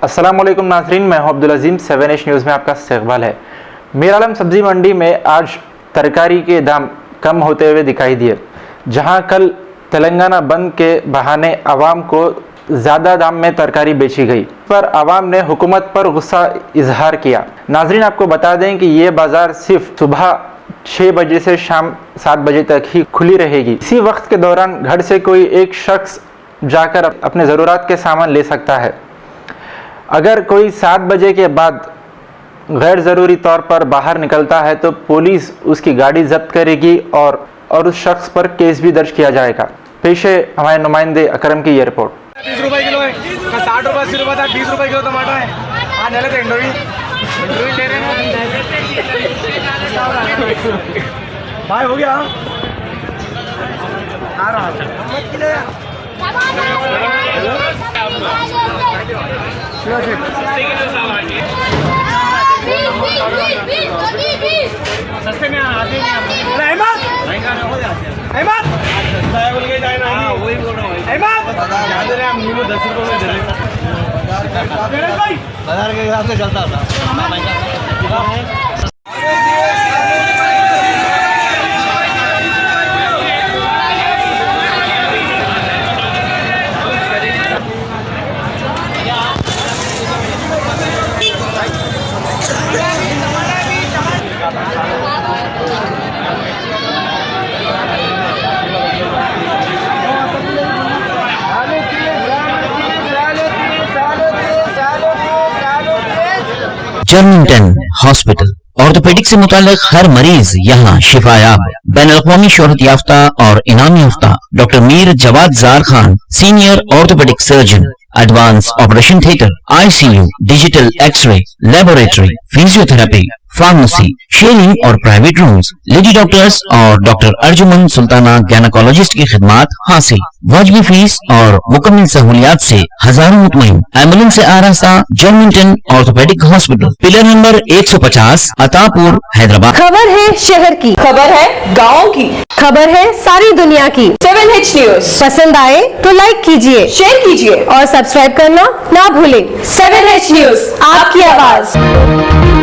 अस्सलाम वालेकुम नाज़रीन, मैं हूं अब्दुल अजीम। 7H न्यूज़ में आपका इस्तकबाल है। मीर आलम सब्ज़ी मंडी में आज तरकारी के दाम कम होते हुए दिखाई दिए। जहां कल तेलंगाना बंद के बहाने आवाम को ज़्यादा दाम में तरकारी बेची गई, पर आवाम ने हुकूमत पर गुस्सा इजहार किया। नाज़रीन, आपको बता दें कि ये बाज़ार सिर्फ सुबह 6 बजे से शाम 7 बजे तक ही खुली रहेगी। इसी वक्त के दौरान घर से कोई एक शख्स जाकर अपने ज़रूरत के सामान ले सकता है। अगर कोई 7 बजे के बाद गैर ज़रूरी तौर पर बाहर निकलता है तो पुलिस उसकी गाड़ी जब्त करेगी और उस शख्स पर केस भी दर्ज किया जाएगा। पेश है हमारे नुमाइंदे अकरम की ये रिपोर्ट। 30 रुपए किलो है, 60 रुपए 80 रुपए था, 20 रुपए किलो टमाटर है। हाँ ले लेते इंडोरी ले रहे हैं भाई, हो गया आ रहा सस्ते में आते हैं। वही बोल रहा हूँ, 10 रुपये में बाजार के हिसाब से चलता था। जर्मिंगटन हॉस्पिटल ऑर्थोपेडिक से मुताल्लिक हर मरीज यहाँ शिफायाब। बैनुल-अक़वामी शोहरत याफ्ता और इनाम याफ्ता doctor Mir Jawad Zar Khan, senior orthopaedic surgeon, advance operation theatre, ICU, digital x ray, laboratory, physiotherapy, pharmacy, sharing और प्राइवेट रूम्स, लेडी डॉक्टर्स और डॉक्टर अर्जुमन सुल्ताना गायनेकोलॉजिस्ट की खिदमात हासिल। वाजिबी फीस और मुकम्मल सहूलियात से हजारों मुतमईन। एम्बुलेंस से आरास्ता Germington orthopaedic hospital, pillar number 150, Attapur, Hyderabad. खबर है शहर की, खबर है गाँव की, खबर है सारी दुनिया की। 7H न्यूज पसंद आए तो लाइक कीजिए, शेयर कीजिए और सब्सक्राइब करना ना भूलें। 7H न्यूज, आपकी आवाज।